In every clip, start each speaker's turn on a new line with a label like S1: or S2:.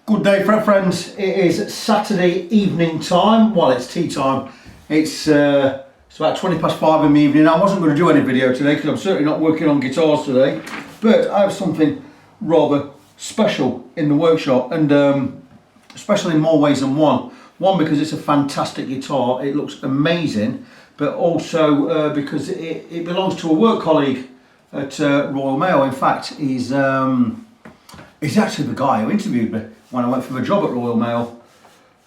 S1: Good day, friends. It is Saturday evening time. Well, it's tea time. It's about 20 past 5 in the evening. I wasn't going to do any video today because I'm certainly not working on guitars today. But I have something rather special in the workshop, and special in more ways than one. One, because it's a fantastic guitar. It looks amazing. But also because it belongs to a work colleague at Royal Mail. In fact, he's actually the guy who interviewed me when I went for the job at Royal Mail,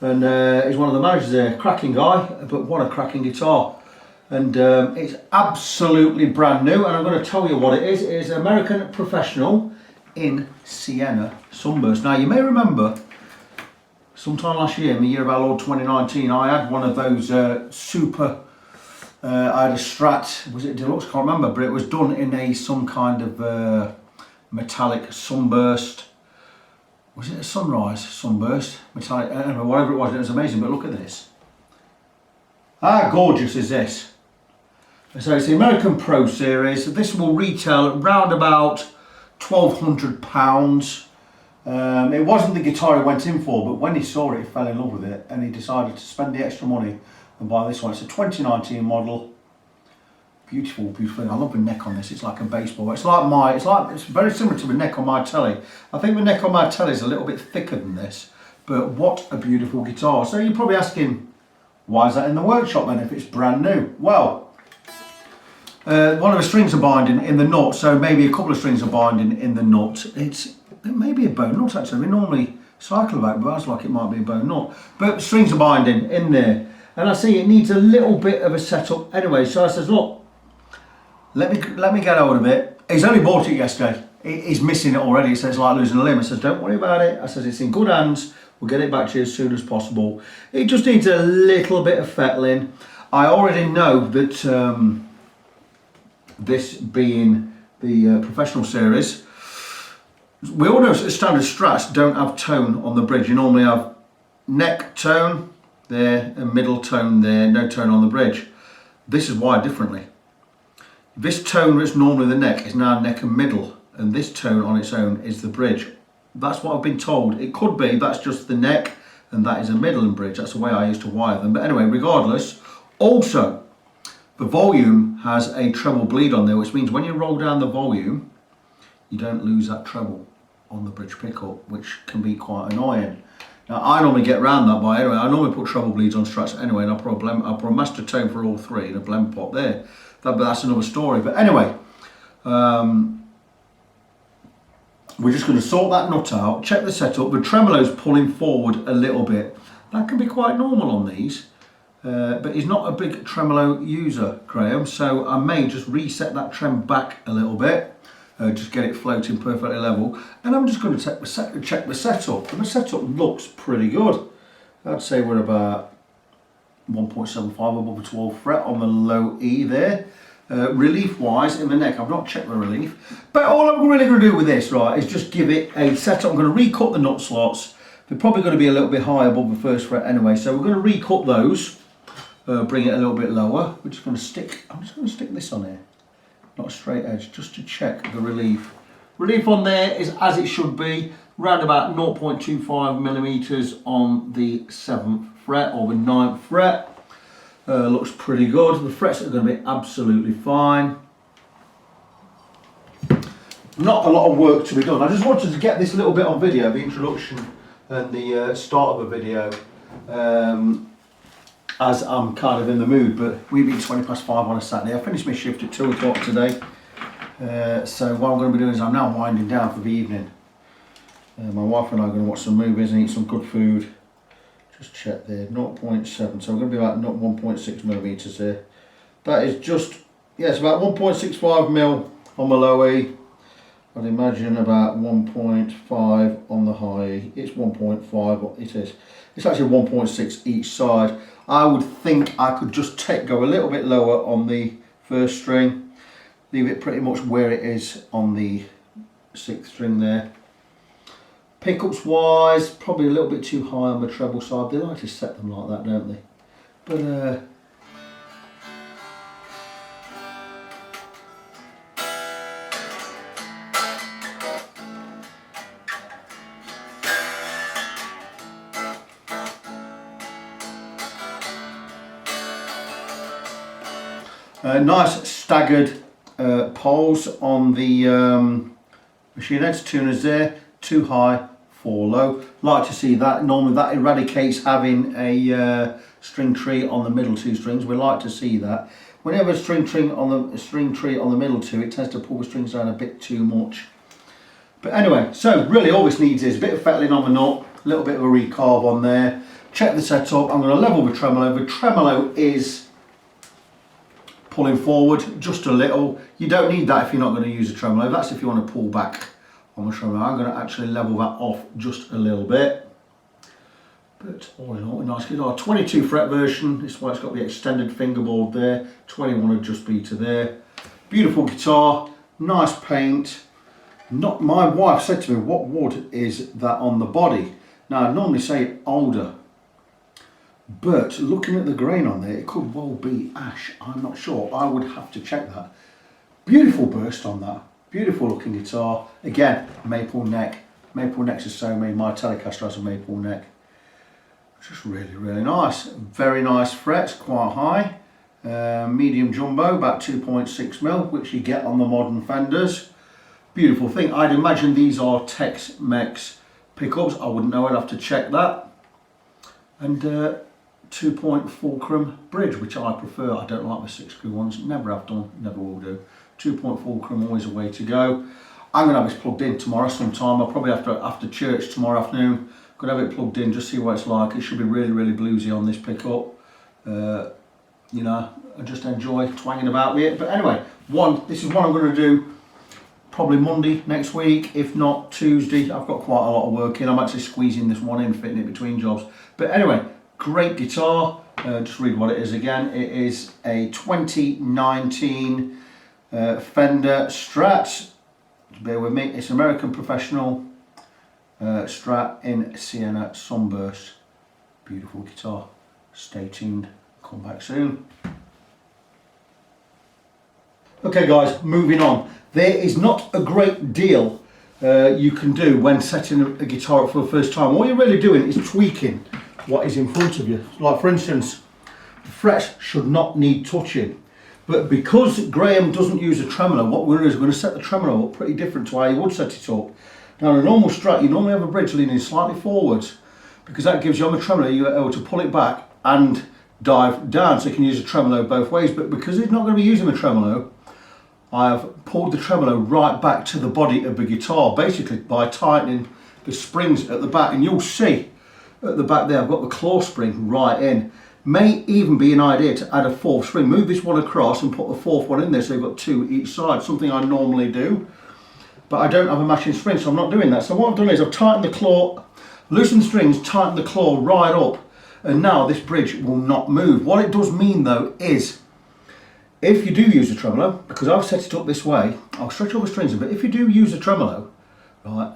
S1: and he's one of the managers there. Cracking guy, but what a cracking guitar. And it's absolutely brand new, and I'm going to tell you what it is. It is an American Professional in Sienna Sunburst. Now, you may remember sometime last year, in the year of our Lord 2019, I had one of those I had a Strat, was it Deluxe? Can't remember, but it was done in some kind of metallic sunburst. Was it a sunrise sunburst? Metallic, I don't know, whatever it was amazing. But look at this. How gorgeous is this? So it's the American Pro Series. This will retail around about £1,200. It wasn't the guitar he went in for, but when he saw it, he fell in love with it, and he decided to spend the extra money and buy this one. It's a 2019 model. Beautiful, beautiful. I love the neck on this. It's like a baseball. It's very similar to the neck on my telly. I think the neck on my telly is a little bit thicker than this, but what a beautiful guitar. So you're probably asking, why is that in the workshop then if it's brand new? Well, one of the strings are binding in the nut, so maybe a couple of strings are binding in the nut. It may be a bone nut actually. We normally cycle about, but that's like it might be a bone nut. But strings are binding in there, and I see it needs a little bit of a setup anyway. So I says, look, let me get hold of it. He's only bought it yesterday. He's missing it already. He says it's like losing a limb. I says, don't worry about it. I says, it's in good hands. We'll get it back to you as soon as possible. It just needs a little bit of fettling. I already know that this being the Professional Series, we all know that standard Strats don't have tone on the bridge. You normally have neck tone there and middle tone there, no tone on the bridge. This is wired differently. This tone that's normally the neck is now neck and middle, and this tone on its own is the bridge. That's what I've been told. It could be that's just the neck and that is a middle and bridge. That's the way I used to wire them. But anyway, regardless, also the volume has a treble bleed on there, which means when you roll down the volume, you don't lose that treble on the bridge pickup, which can be quite annoying. Now, I normally get around that by anyway. I normally put treble bleeds on Strats anyway, and I put a master tone for all three and a blend pot there. But that's another story. But anyway, we're just going to sort that nut out, check the setup. The tremolo's pulling forward a little bit. That can be quite normal on these, but he's not a big tremolo user, Graham, so I may just reset that trem back a little bit, just get it floating perfectly level. And I'm just going to check the setup, and the setup looks pretty good. I'd say we're about 1.75 above the 12th fret on the low E there. Relief wise in the neck, I've not checked the relief, but all I'm really going to do with this, right, is just give it a setup. I'm going to recut the nut slots. They're probably going to be a little bit high above the first fret anyway, so we're going to recut those, bring it a little bit lower. I'm just going to stick this on here, not a straight edge, just to check the relief. Relief on there is as it should be, round about 0.25 millimeters on the 7th fret or the 9th fret. Looks pretty good. The frets are going to be absolutely fine. Not a lot of work to be done. I just wanted to get this little bit on video, the introduction and the start of the video, as I'm kind of in the mood. But we've been 20 past 5 on a Saturday. I finished my shift at 2 o'clock today. So what I'm going to be doing is I'm now winding down for the evening. My wife and I are going to watch some movies and eat some good food. Just check there, 0.7, so I'm going to be about 1.6 millimeters here. That is just, yeah, it's about 1.65 mil on the low E. I'd imagine about 1.5 on the high E. It's 1.5, it is. It's actually 1.6 each side. I would think I could just go a little bit lower on the first string, leave it pretty much where it is on the 6th string there. Pickups wise, probably a little bit too high on the treble side. They like to set them like that, don't they? But Nice staggered poles on the machine heads, tuners there, 2 high, 4 low. Like to see that. Normally that eradicates having a string tree on the middle 2 strings. We like to see that. Whenever a string tree on the middle 2, it tends to pull the strings down a bit too much. But anyway, so really all this needs is a bit of fettling on the nut, a little bit of a recarve on there. Check the setup. I'm going to level the tremolo. The tremolo is pulling forward just a little. You don't need that if you're not going to use a tremolo. That's if you want to pull back on the tremolo. I'm going to actually level that off just a little bit. But all in all, a nice guitar. 22 fret version. This is why it's got the extended fingerboard there. 21 would just be to there. Beautiful guitar. Nice paint. Not, my wife said to me, what wood is that on the body? Now I normally say older, but looking at the grain on there, it could well be ash. I'm not sure. I would have to check that. Beautiful burst on that. Beautiful looking guitar. Again, maple neck. Maple necks are so many. My Telecaster has a maple neck. Just really, really nice. Very nice frets, quite high. Medium jumbo, about 2.6mm, which you get on the modern Fenders. Beautiful thing. I'd imagine these are Tex-Mex pickups. I wouldn't know. I'd have to check that. And 2-point fulcrum bridge, which I prefer. I don't like the 6-screw ones. Never have done. Never will do. 2-point fulcrum, always a way to go. I'm going to have this plugged in tomorrow sometime. I'll probably after church tomorrow afternoon. Going to have it plugged in, just see what it's like. It should be really, really bluesy on this pickup. You know, I just enjoy twanging about with it. But anyway, this is what I'm going to do. Probably Monday next week, if not Tuesday. I've got quite a lot of work in. I'm actually squeezing this one in, fitting it between jobs. But anyway, great guitar. Just read what it is again. It is a 2019 Fender Strat. Bear with me. It's American Professional Strat in Sienna Sunburst. Beautiful guitar. Stay tuned. Come back soon. Okay guys, moving on. There is not a great deal you can do when setting a guitar up for the first time. All you're really doing is tweaking what is in front of you. Like for instance, the frets should not need touching. But because Graham doesn't use a tremolo, what we're going to do is we're going to set the tremolo up pretty different to how you would set it up. Now in a normal Strat, you normally have a bridge leaning slightly forwards, because that gives you on the tremolo, you're able to pull it back and dive down, so you can use a tremolo both ways. But because he's not going to be using a tremolo, I have pulled the tremolo right back to the body of the guitar, basically by tightening the springs at the back. And you'll see at the back there, I've got the claw spring right in. May even be an idea to add a 4th spring. Move this one across and put the 4th one in there, so you've got 2 each side, something I normally do. But I don't have a matching spring, so I'm not doing that. So what I've done is I've tightened the claw, loosened the strings, tightened the claw right up, and now this bridge will not move. What it does mean though is, if you do use a tremolo, because I've set it up this way, I'll stretch all the strings a bit. If you do use a tremolo, right,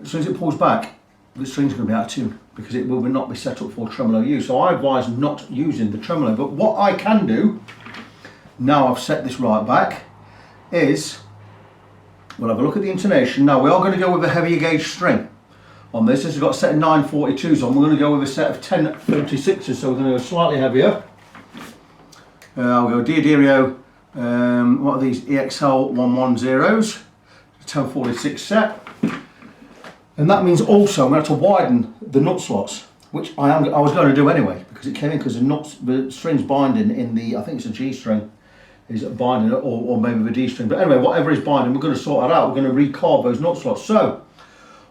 S1: as soon as it pulls back, the string's going to be out of tune, because it will not be set up for tremolo use. So I advise not using the tremolo. But what I can do, now I've set this right back, is we'll have a look at the intonation. Now we are going to go with a heavier gauge string on this. This has got a set of 942s on. We're going to go with a set of 1036s, so we're going to go slightly heavier. I'll go Diodario, what are these, EXL 110s, 1046 set. And that means also I'm going to have to widen the nut slots, which I was going to do anyway, because it came in because the string's binding in the, I think it's a G string, is binding, or maybe the D string. But anyway, whatever is binding, we're going to sort that out. We're going to recarve those nut slots. So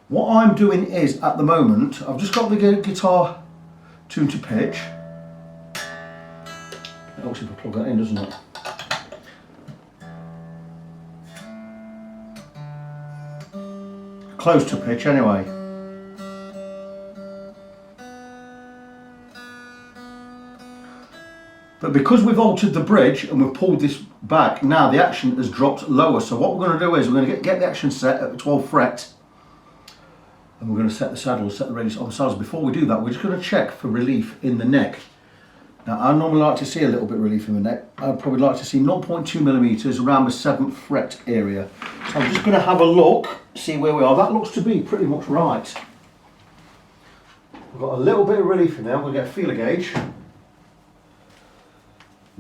S1: what I'm doing is, at the moment, I've just got the guitar tuned to pitch. It helps if I plug that in, doesn't it? Close to pitch anyway. But because we've altered the bridge and we've pulled this back, now the action has dropped lower. So what we're going to do is we're going to get the action set at the 12th fret, and we're going to set the saddles, set the radius on the saddles. Before we do that, we're just going to check for relief in the neck. Now I normally like to see a little bit of relief in the neck. I'd probably like to see 0.2mm around the 7th fret area. So I'm just going to have a look, see where we are. That looks to be pretty much right. We've got a little bit of relief in there. I'm going to get a feeler gauge.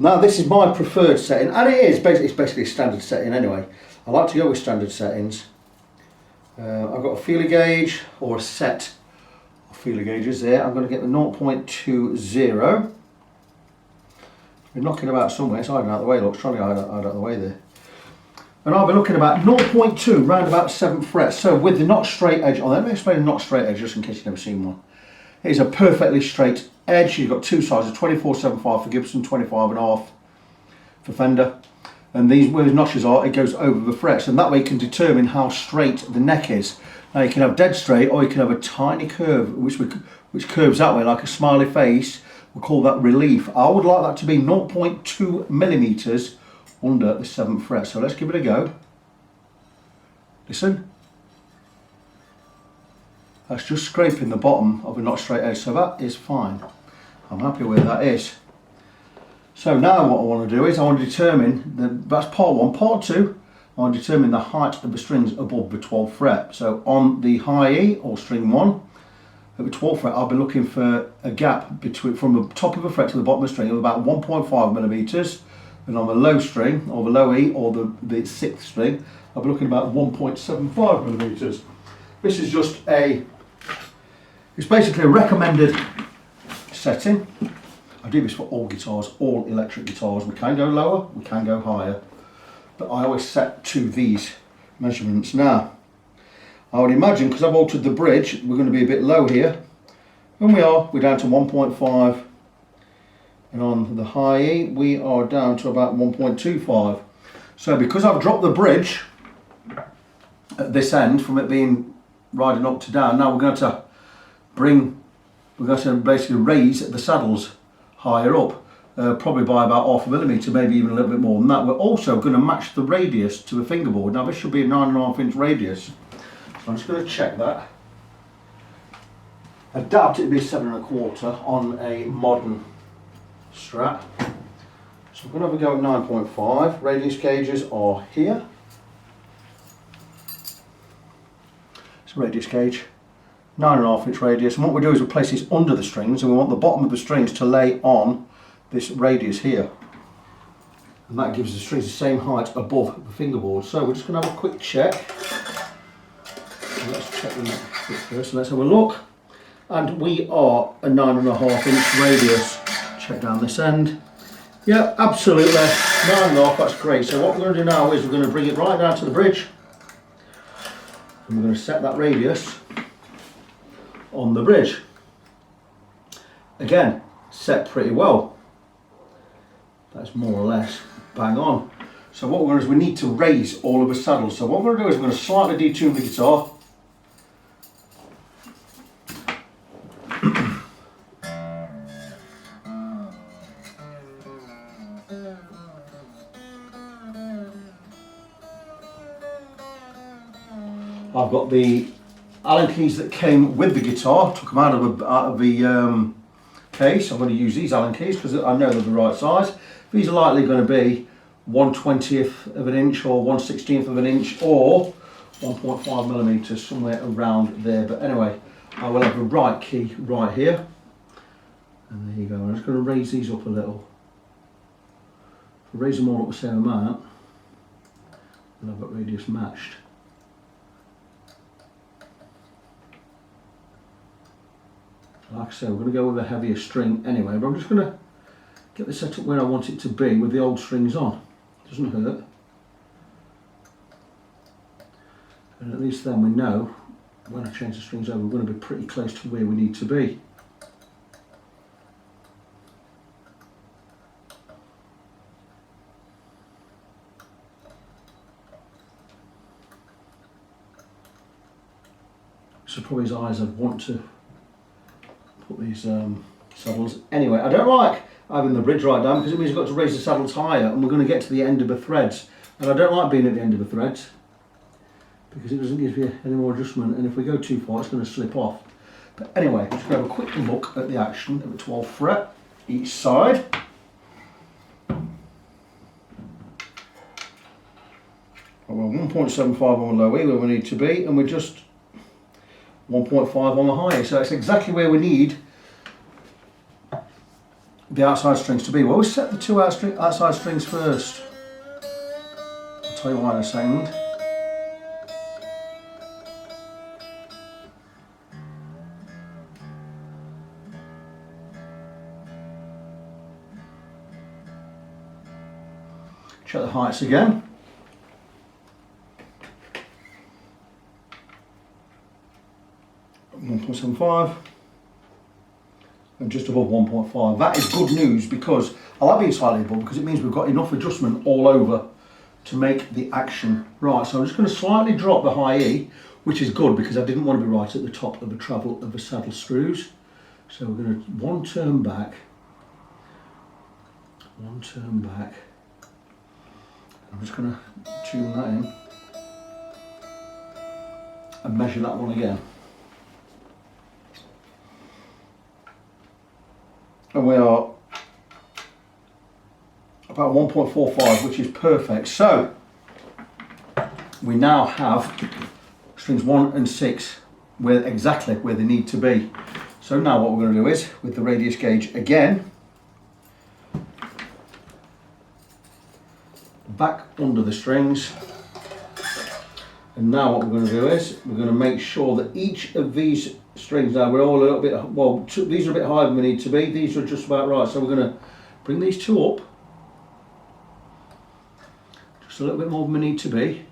S1: Now this is my preferred setting, and it's basically a standard setting anyway. I like to go with standard settings. I've got a feeler gauge, or a set of feeler gauges there. I'm going to get the 0.20. We're knocking about somewhere, it's hiding out of the way, look, it's trying to hide out of the way there. And I'll be looking about 0.2, round about 7th fret. So with the not straight edge on, let me explain the not straight edge just in case you've never seen one. It's a perfectly straight edge. You've got two sizes, 24/75 for Gibson, 25.5 for Fender. And these, where the notches are, it goes over the frets, and that way you can determine how straight the neck is. Now you can have dead straight, or you can have a tiny curve, which curves that way like a smiley face. We'll call that relief. I would like that to be 0.2 millimeters under the 7th fret. So let's give it a go. Listen. That's just scraping the bottom of a not straight edge, so that is fine. I'm happy where that is. So now what I want to do is I want to determine, that's part one. Part two, I want to determine the height of the strings above the 12th fret. So on the high E, or string 1, at the 12th fret, I'll be looking for a gap between, from the top of the fret to the bottom of the string of about 1.5 millimeters. And on the low string, or the low E, or the 6th string, I'll be looking about 1.75 millimeters. This is just it's basically a recommended setting. I do this for all guitars, all electric guitars. We can go lower, we can go higher, but I always set to these measurements. Now, I would imagine, because I've altered the bridge, we're going to be a bit low here. And we're down to 1.5. And on the high E, we are down to about 1.25. So because I've dropped the bridge at this end, from it being riding up to down, now we're going to basically raise the saddles higher up, probably by about 0.5 millimeter, maybe even a little bit more than that. We're also going to match the radius to the fingerboard. Now this should be a 9.5 inch radius, so I'm just going to check that. I doubt it'd be 7.25 on a modern Strat. So I'm going to have a go at 9.5. Radius gauges are here. It's a radius gauge. 9.5 inch radius, and what we do is we place this under the strings, and we want the bottom of the strings to lay on this radius here, and that gives the strings the same height above the fingerboard. So we're just going to have a quick check. So let's check the neck first. So let's have a look, and we are a 9.5 inch radius. Check down this end. Yeah, absolutely 9.5. That's great. So what we're going to do now is we're going to bring it right down to the bridge, and we're going to set that radius on the bridge. Again, set pretty well. That's more or less bang on. So what we're going to do is we need to raise all of the saddles. So what we're going to do is we're going to slightly detune the guitar. I've got the Allen keys that came with the guitar, took them out of the case. I'm going to use these Allen keys because I know they're the right size. These are likely going to be 1/20th of an inch or 1/16th of an inch or 1.5 millimeters, somewhere around there. But anyway, I will have the right key right here. And there you go. I'm just going to raise these up a little. If I raise them all up the same amount, then I've got radius matched. Like I say, we're going to go with a heavier string anyway, but I'm just going to get this set up where I want it to be with the old strings on. Doesn't hurt. And at least then we know when I change the strings over, we're going to be pretty close to where we need to be. So probably as high as I'd want to put these saddles. Anyway, I don't like having the bridge right down because it means you've got to raise the saddles higher, and we're going to get to the end of the threads. And I don't like being at the end of the threads because it doesn't give you any more adjustment, and if we go too far it's going to slip off. But anyway, let's have a quick look at the action at the 12th fret each side. Well, 1.75 on the low E where we need to be, and we're just 1.5 on the high, so it's exactly where we need the outside strings to be. We always set the two outside strings first. I'll tell you why in a second. Check the heights again. .75 and just above 1.5. That is good news because I like being slightly above because it means we've got enough adjustment all over to make the action right. So I'm just going to slightly drop the high E, which is good because I didn't want to be right at the top of the travel of the saddle screws. So we're going to one turn back. I'm just going to tune that in and measure that one again. And we are about 1.45, which is perfect. So we now have strings 1 and 6 exactly where they need to be. So now what we're going to do is, with the radius gauge again, back under the strings, and now what we're going to do is we're going to make sure that each of these strings, now we're all a little bit, well, these are a bit higher than we need to be, these are just about right, so we're going to bring these two up just a little bit more than we need to be,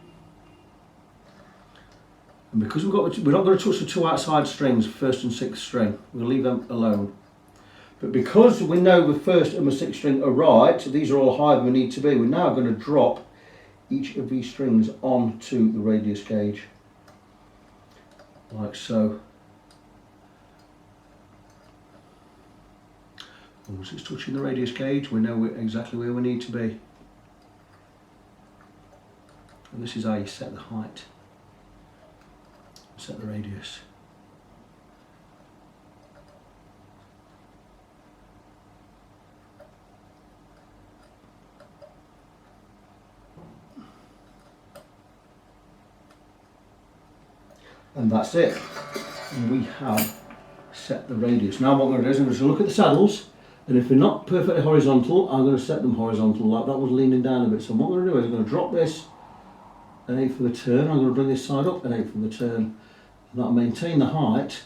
S1: and because we're not going to touch the two outside strings, first and sixth string, we'll leave them alone. But because we know the first and the sixth string are right, so these are all higher than we need to be, we're now going to drop each of these strings onto the radius gauge, like so. Once it's touching the radius gauge, we know exactly where we need to be. And this is how you set the height, set the radius. And that's it. And we have set the radius. Now what I'm going to do is I'm going to look at the saddles, and if they're not perfectly horizontal, I'm going to set them horizontal, like that was leaning down a bit. So what I'm going to do is I'm going to drop this an eighth of a turn, I'm going to bring this side up an eighth of a turn, and that'll maintain the height.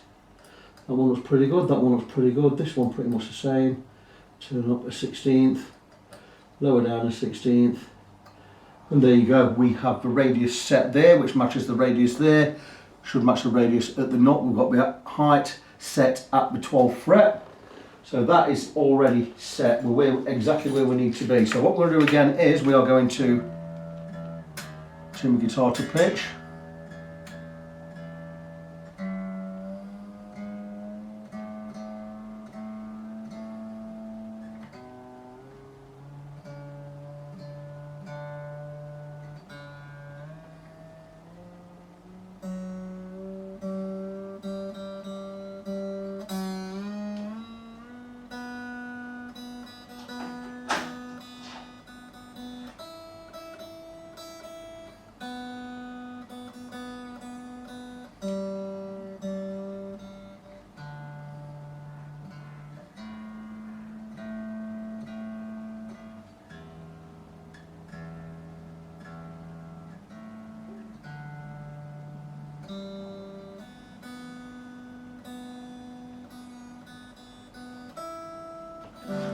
S1: That one looks pretty good, that one looks pretty good, this one pretty much the same. Turn up a 16th, lower down a 16th, and there you go, we have the radius set there, which matches the radius there. Should match the radius at the nut. We've got the height set at the 12th fret. So that is already set. We're exactly where we need to be. So what we're going to do again is we are going to tune the guitar to pitch.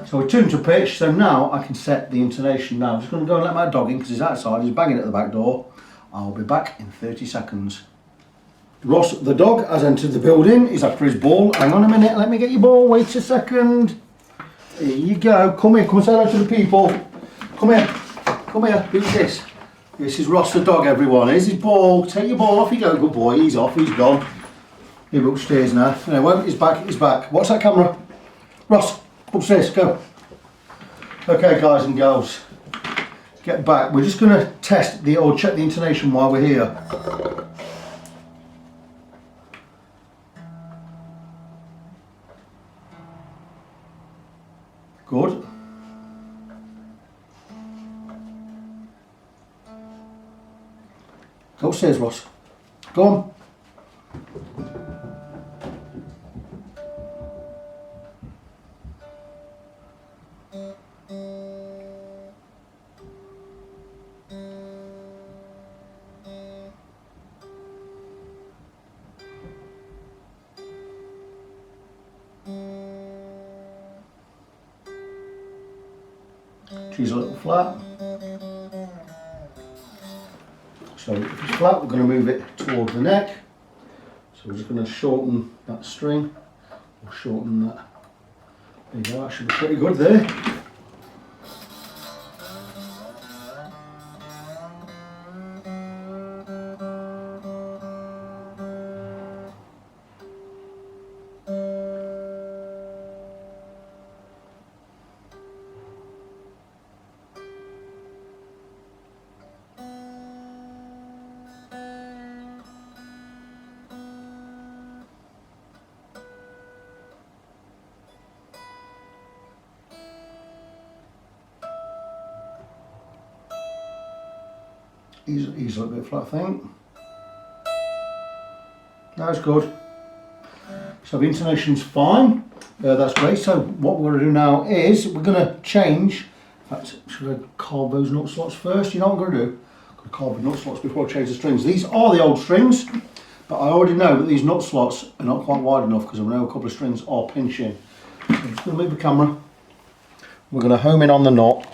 S1: So we're tuned to pitch, so now I can set the intonation now. I'm just going to go and let my dog in because he's outside, he's banging at the back door. I'll be back in 30 seconds. Ross the dog has entered the building, he's after his ball. Hang on a minute, let me get your ball, wait a second. Here you go, come here, come and say hello to the people. Come here, who's this? This is Ross the dog, everyone. Here's his ball, take your ball, off you go, good boy, he's off, he's gone. He's upstairs now. Anyway, he's back. What's that camera? Ross, upstairs, go. Okay guys and girls, get back. We're just going to test or check the intonation while we're here. Good. Go upstairs, Ross. Go on. She's a little flat. So if it's flat, we're going to move it towards the neck. So we're just going to shorten that string, or shorten that. There you go, that should be pretty good there. He's a little bit flat, I think. That's good. So the intonation's fine. That's great. So what we're going to do now is we're going to change. In fact, should I carve those nut slots first? You know what I'm going to do? I'm going to carve the nut slots before I change the strings. These are the old strings, but I already know that these nut slots are not quite wide enough because I know a couple of strings are pinching. So I'm just going to move the camera. We're going to home in on the knot.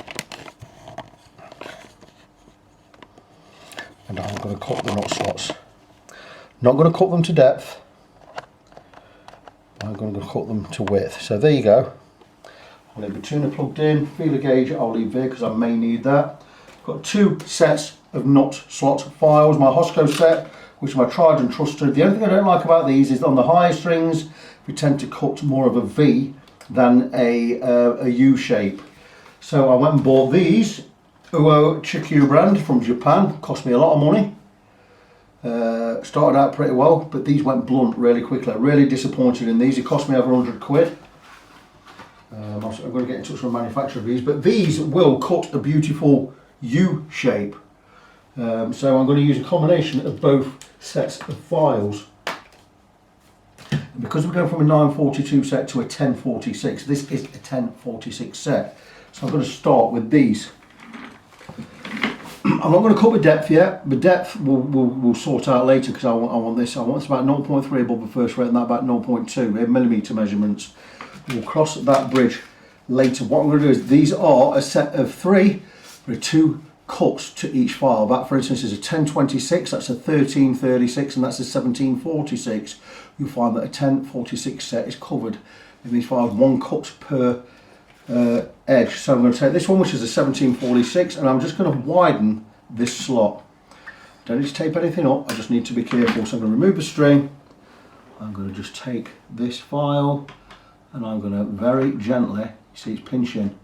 S1: And I'm going to cut the nut slots. Not going to cut them to depth. I'm going to cut them to width. So there you go. I'll leave the tuner plugged in. Feeler gauge I'll leave there because I may need that. I've got 2 sets of nut slot files. My Hosco set, which is my tried and trusted. The only thing I don't like about these is on the higher strings, we tend to cut more of a V than a U shape. So I went and bought these. Uo Chikyu brand from Japan, cost me a lot of money. Started out pretty well, but these went blunt really quickly. Really disappointed in these. It cost me over 100 quid. I'm going to get in touch with the manufacturer of these, but these will cut a beautiful U shape. So I'm going to use a combination of both sets of files. And because we're going from a 942 set to a 1046, this is a 1046 set. So I'm going to start with these. I'm not going to cut the depth yet. The depth we'll sort out later because I want this about 0.3 above the first fret and that about 0.2. They're millimetre measurements. We'll cross that bridge later. What I'm going to do is these are a set of 3 with 2 cuts to each file. That, for instance, is a 1026, that's a 1336, and that's a 1746. You'll find that a 1046 set is covered in these files, 1 cut per edge. So I'm going to take this one, which is a 1746, and I'm just going to widen this slot. Don't need to tape anything up, I just need to be careful. So I'm going to remove the string. I'm going to just take this file and I'm going to very gently, you see it's pinching,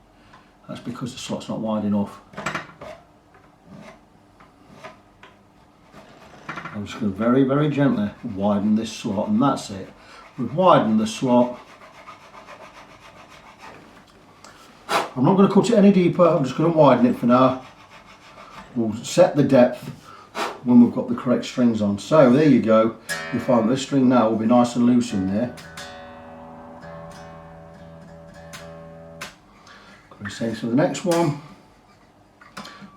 S1: that's because the slot's not wide enough. I'm just going to very, very gently widen this slot, and that's it. We've widened the slot. I'm not going to cut it any deeper, I'm just going to widen it for now. We'll set the depth when we've got the correct strings on. So there you go. You'll find that this string now will be nice and loose in there. Going to same for the next one,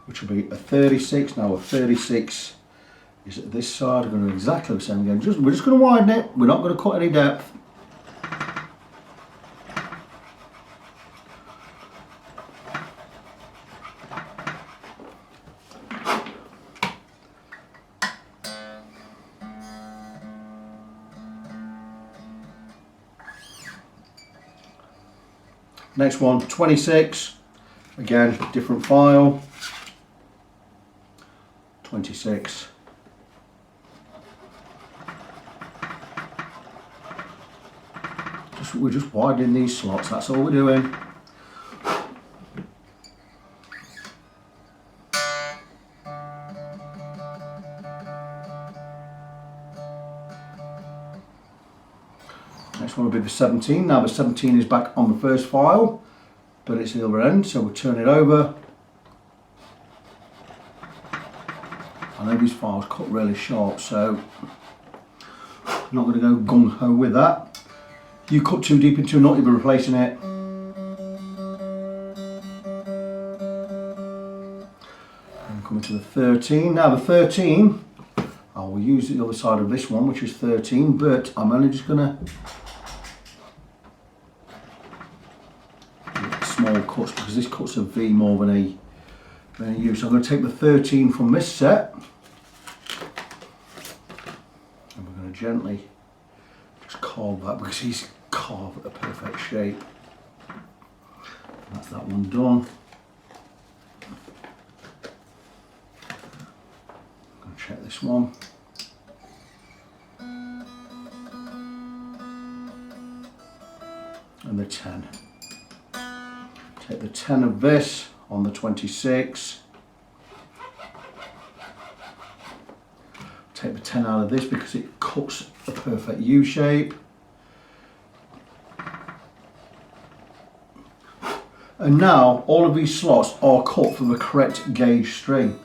S1: which will be a 36. Now a 36 is at this side. We're going to do exactly the same again. We're just going to widen it. We're not going to cut any depth. Next one, 26, again, different file, 26. We're just widening these slots, that's all we're doing. Next one will be the 17. Now the 17 is back on the first file, but it's the other end, so we'll turn it over. I know these files cut really sharp, so I'm not going to go gung-ho with that. You cut too deep into a knot, you'll be replacing it. And coming to the 13. Now the 13, I will use the other side of this one, which is 13, but I'm only just going to small small cuts because this cuts a V more than a U. So I'm going to take the 13 from this set and we're going to gently just carve that because he's carved at a perfect shape. That's that one done. I'm going to check this one. And the 10. Take the 10 of this on the 26. Take the 10 out of this because it cuts a perfect U shape. And now all of these slots are cut from the correct gauge string.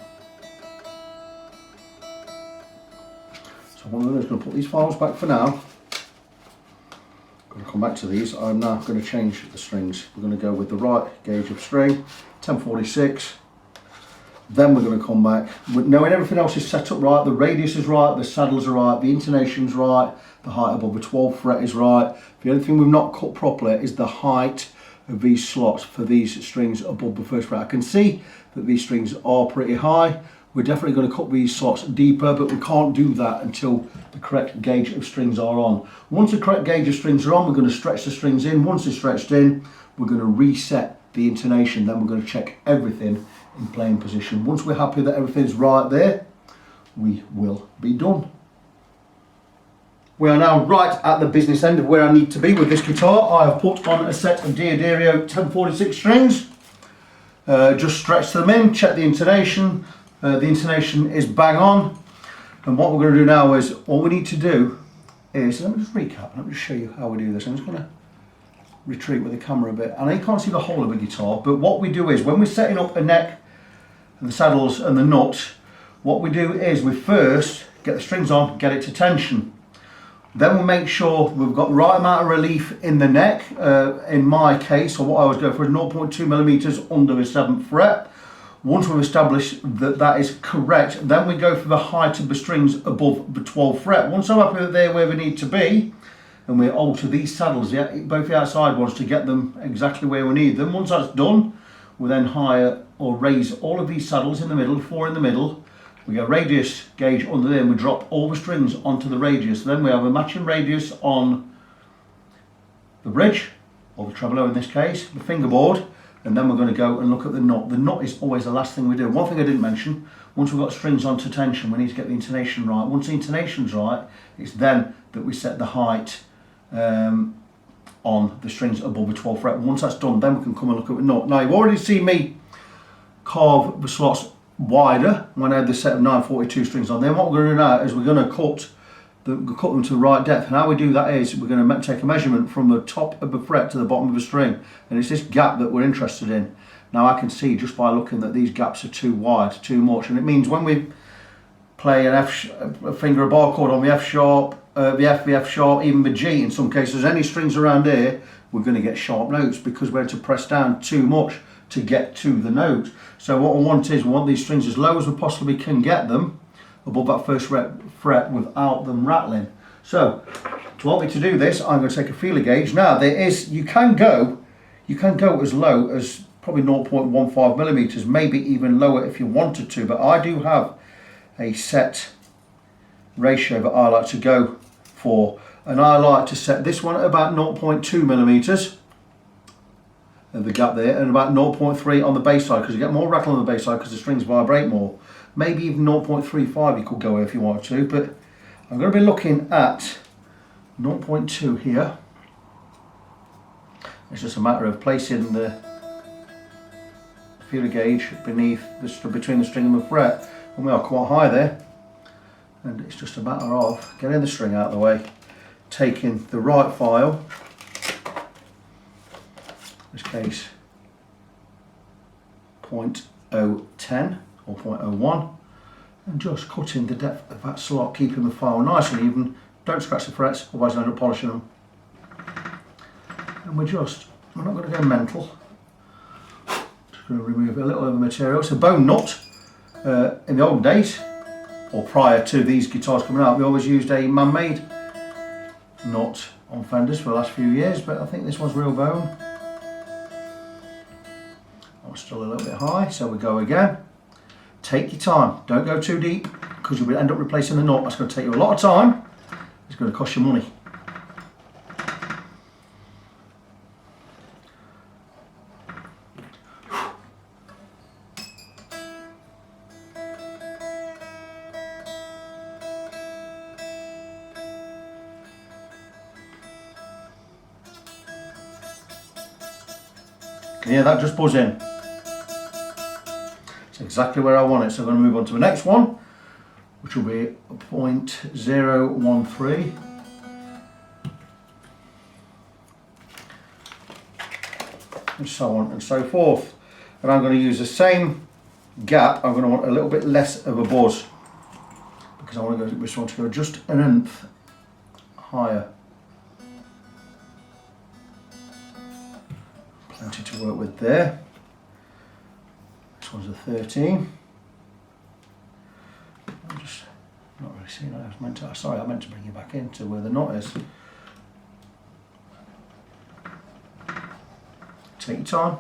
S1: So what I'm going to do is going to put these files back for now. I'm going to come back to these. I'm now going to change the strings. We're going to go with the right gauge of string, 1046. Then we're going to come back, knowing everything else is set up right, the radius is right, the saddles are right, the intonation's right, the height above the 12th fret is right. The only thing we've not cut properly is the height of these slots for these strings above the first fret. I can see that these strings are pretty high. We're definitely going to cut these slots deeper, but we can't do that until the correct gauge of strings are on. Once the correct gauge of strings are on, we're going to stretch the strings in. Once they're stretched in, we're going to reset the intonation. Then we're going to check everything in playing position. Once we're happy that everything's right there, we will be done. We are now right at the business end of where I need to be with this guitar. I have put on a set of Diodario 1046 strings, just stretched them in, check the intonation. The intonation is bang on, and what we're going to do now is, all we need to do is, let me just recap, let me just show you how we do this. I'm just going to retreat with the camera a bit. I know you can't see the whole of the guitar, but what we do is, when we're setting up a neck and the saddles and the nut, what we do is we first get the strings on, get it to tension. Then we'll make sure we've got the right amount of relief in the neck. In my case, or what I always go for is 0.2 millimeters under the 7th fret. Once we've established that that is correct, then we go for the height of the strings above the 12th fret. Once I'm happy that they're where they need to be, and we alter these saddles, both the outside ones, to get them exactly where we need them. Once that's done, we then higher or raise all of these saddles in the middle, 4 in the middle. We get a radius gauge under there and we drop all the strings onto the radius. Then we have a matching radius on the bridge, or the tremolo in this case, the fingerboard, and then we're going to go and look at the nut. The nut is always the last thing we do. One thing I didn't mention, once we've got strings onto tension, we need to get the intonation right. Once the intonation's right, it's then that we set the height on the strings above the 12th fret. Once that's done, then we can come and look at the nut. Now, you've already seen me carve the slots wider when I had the set of 942 strings on. Then what we're going to do now is we're going to cut them to the right depth. And how we do that is we're going to take a measurement from the top of the fret to the bottom of the string, and it's this gap that we're interested in. Now I can see just by looking that these gaps are too wide, too much, and it means when we play a finger a bar chord on the F sharp, the F sharp, even the G in some cases, any strings around here, we're going to get sharp notes because we're going to press down too much to get to the note. So what we want is, we want these strings as low as we possibly can get them above that first fret without them rattling. So to help me to do this, I'm going to take a feeler gauge. Now you can go as low as probably 0.15 millimeters, maybe even lower if you wanted to, but I do have a set ratio that I like to go for, and I like to set this one at about 0.2 millimeters. The gap there, and about 0.3 on the bass side, because you get more rattle on the bass side because the strings vibrate more. Maybe even 0.35 you could go if you wanted to, but I'm going to be looking at 0.2 here. It's just a matter of placing the feeler gauge between the string and the fret, and we are quite high there, and it's just a matter of getting the string out of the way, taking the right file, in this case 0.010 or 0.01, and just cutting the depth of that slot, keeping the file nice and even. Don't scratch the frets, otherwise you'll end up polishing them. And we're not going to go mental. Just going to remove a little of the material. It's a bone nut. In the old days, or prior to these guitars coming out, we always used a man-made nut on Fenders for the last few years, but I think this one's real bone. That's still a little bit high, so we go again. Take your time, don't go too deep because you'll end up replacing the nut. That's going to take you a lot of time, it's going to cost you money. Yeah, that just buzz in. It's exactly where I want it. So I'm going to move on to the next one, which will be 0.013. And so on and so forth. And I'm going to use the same gap. I'm going to want a little bit less of a buzz because I want to go, just want to go just an nth higher. Plenty to work with there. This one's a 13. I'm just not really seeing it. I was meant to, sorry, I meant to bring you back into where the knot is. Take your time.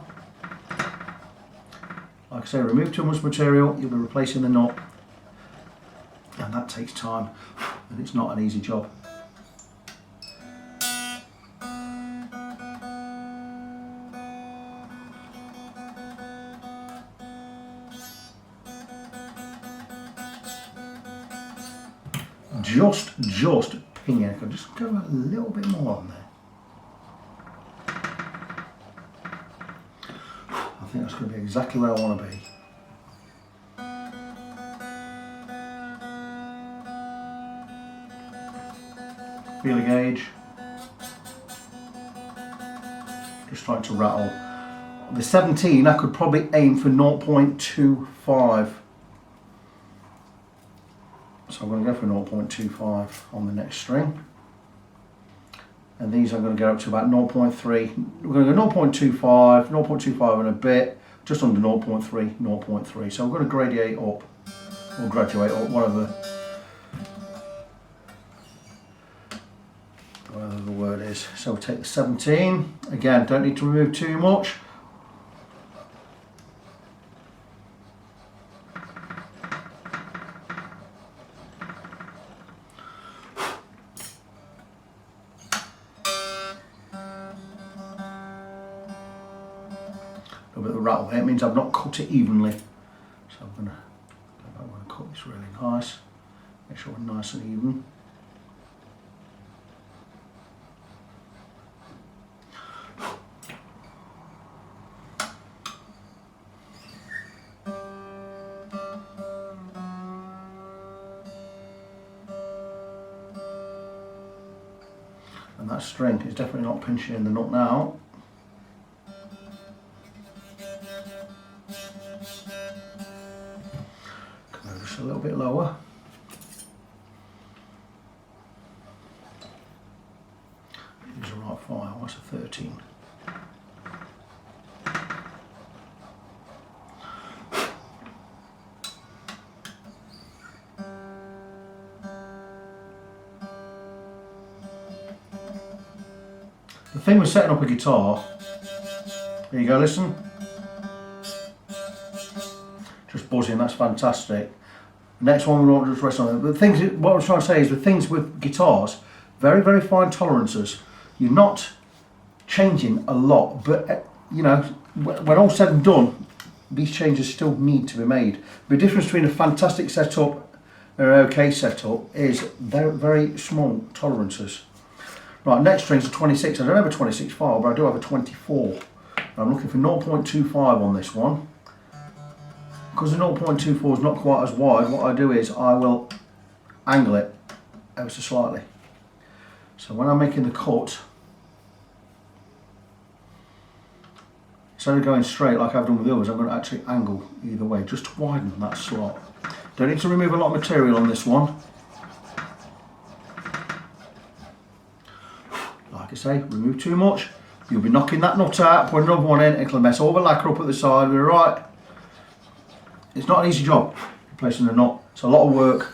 S1: Like I say, remove too much material, you'll be replacing the knot, and that takes time, and it's not an easy job. Just ping it. I could just go a little bit more on there. I think that's going to be exactly where I want to be. Feel the gauge. Just trying to rattle. The 17, I could probably aim for 0.25. So I'm going to go for 0.25 on the next string. And these I'm going to go up to about 0.3. We're going to go 0.25, 0.25 and a bit, just under 0.3, 0.3. So I'm going to graduate up, or graduate up, whatever the word is. So we'll take the 17. Again, don't need to remove too much. A bit of a rattle here, it means I've not cut it evenly. So I'm going to cut this really nice, make sure we're nice and even. And that string is definitely not pinching in the nut now. Just a little bit lower. Use the right file, that's a 13. The thing with setting up a guitar, there you go, listen. Just buzzing, that's fantastic. Next one we won't just rest on it. But things, what I was trying to say is the things with guitars, very, very fine tolerances. You're not changing a lot, but you know, when all said and done, these changes still need to be made. The difference between a fantastic setup and an okay setup is very, very small tolerances. Right, next string's a 26. I don't have a 26 file, but I do have a 24. I'm looking for 0.25 on this one. Because the 0.24 is not quite as wide, what I do is I will angle it ever so slightly. So when I'm making the cut, instead of going straight like I've done with the others, I'm going to actually angle either way, just to widen that slot. Don't need to remove a lot of material on this one. Like I say, remove too much, you'll be knocking that nut out, put another one in, it'll mess all the lacquer up at the side, we're right. It's not an easy job, replacing the nut. It's a lot of work.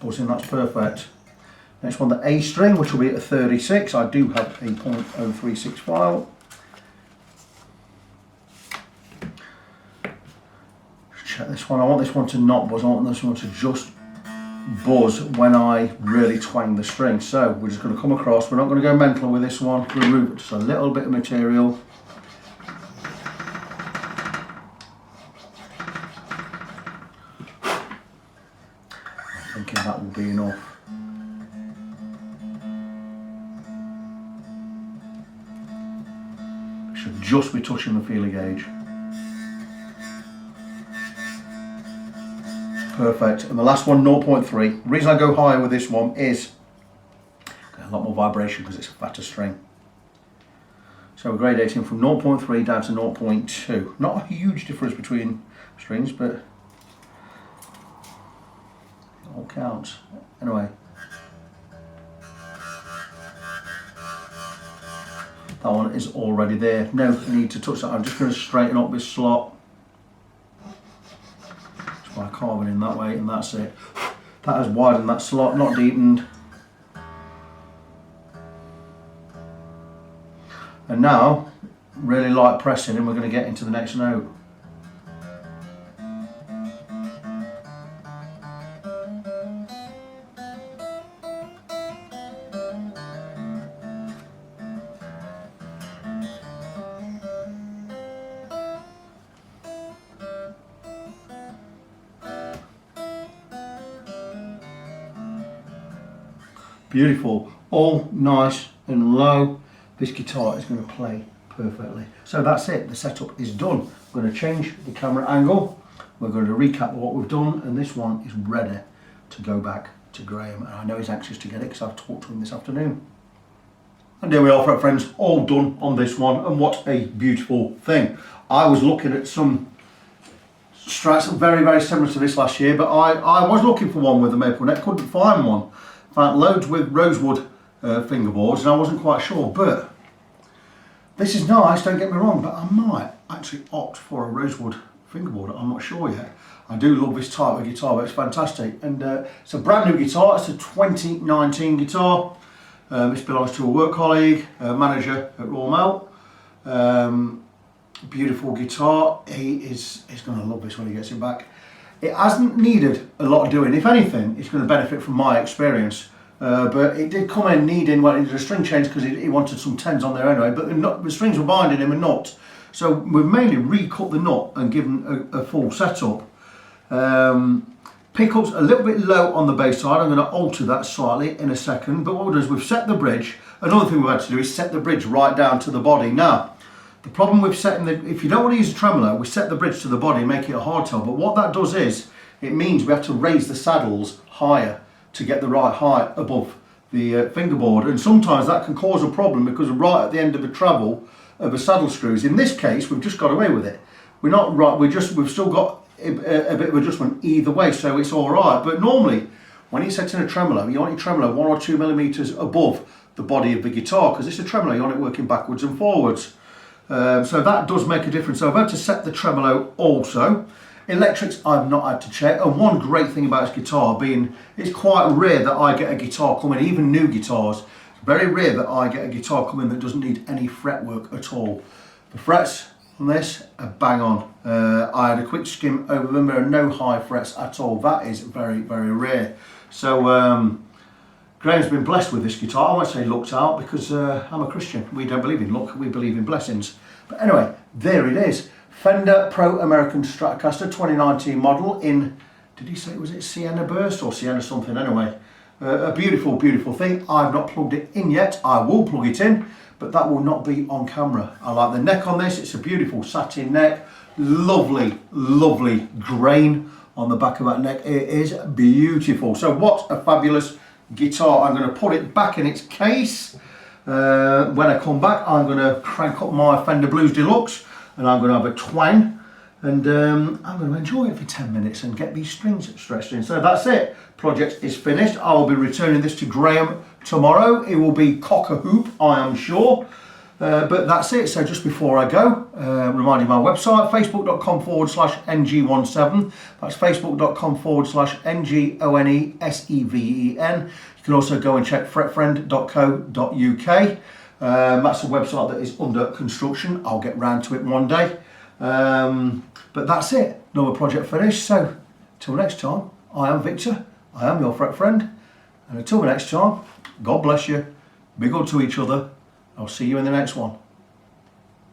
S1: buzzing, that's perfect. Next one, the A string, which will be at a 36. I do have a .036 file. Check this one. I want this one to not buzz. I want this one to just buzz when I really twang the string. So we're just going to come across. We're not going to go mental with this one. Remove just a little bit of material. I'm thinking that will be enough. Should just be touching the feeler gauge. Perfect. And the last one, 0.3. The reason I go higher with this one is a lot more vibration because it's a fatter string. So we're gradating from 0.3 down to 0.2. Not a huge difference between strings, but it all counts. Anyway. That one is already there. No need to touch that. I'm just going to straighten up this slot. By carving in that way, and that's it. That has widened that slot, not deepened. And now, really light pressing, and we're going to get into the next note. Beautiful, all nice and low. This guitar is going to play perfectly. So that's it, the setup is done. We're going to change the camera angle. We're going to recap what we've done, and this one is ready to go back to Graham. And I know he's anxious to get it because I've talked to him this afternoon. And there we are, friends, all done on this one, and what a beautiful thing. I was looking at some Strats very, very similar to this last year, but I was looking for one with a maple neck, couldn't find one. Found loads with rosewood fingerboards, and I wasn't quite sure, but this is nice, don't get me wrong, but I might actually opt for a rosewood fingerboard. I'm not sure yet. I do love this type of guitar, but it's fantastic. And it's a brand new guitar. It's a 2019 guitar. This belongs to a work colleague, a manager at Royal Mail. Beautiful guitar. He's going to love this when he gets it back. It hasn't needed a lot of doing. If anything, it's going to benefit from my experience. But it did come in needing, well, it did a string change because he wanted some 10s on there anyway, but the strings were binding him a nut. So we've mainly recut the nut and given a full setup. Pickups a little bit low on the bass side. I'm going to alter that slightly in a second. But what we'll do is we've set the bridge. Another thing we've had to do is set the bridge right down to the body. Now, the problem with setting if you don't want to use a tremolo, we set the bridge to the body and make it a hardtail. But what that does is, it means we have to raise the saddles higher to get the right height above the fingerboard. And sometimes that can cause a problem because right at the end of the travel of the saddle screws. In this case, we've just got away with it. We're not right, we've still got a bit of adjustment either way, so it's all right. But normally, when you're setting a tremolo, you want your tremolo 1 or 2 millimeters above the body of the guitar, because it's a tremolo, you want it working backwards and forwards. So that does make a difference. So I've had to set the tremolo also. Electrics I've not had to check. And one great thing about this guitar being, it's quite rare that I get a guitar coming, even new guitars, it's very rare that I get a guitar coming that doesn't need any fretwork at all. The frets on this are bang on. I had a quick skim over them, there are no high frets at all. That is very, very rare. So Graham's been blessed with this guitar. I won't say lucked out because I'm a Christian. We don't believe in luck, we believe in blessings. But anyway, there it is. Fender Pro American Stratocaster 2019 model in, did he say, was it Sienna Burst or Sienna something anyway? A beautiful, beautiful thing. I've not plugged it in yet. I will plug it in, but that will not be on camera. I like the neck on this. It's a beautiful satin neck. Lovely, lovely grain on the back of that neck. It is beautiful. So what a fabulous guitar. I'm going to put it back in its case. When I come back, I'm going to crank up my Fender Blues Deluxe and I'm going to have a twang, and I'm going to enjoy it for 10 minutes and get these strings stretched in. So that's it. Project is finished. I will be returning this to Graham tomorrow. It will be cock-a-hoop, I am sure. But that's it. So just before I go, remind you of my website, facebook.com/ng17. That's facebook.com/NGONESEVEN. You can also go and check fretfriend.co.uk. That's a website that is under construction. I'll get round to it one day. But that's it. Another project finished. So till next time, I am Victor. I am your fret friend. And until the next time, God bless you. Be good to each other. I'll see you in the next one.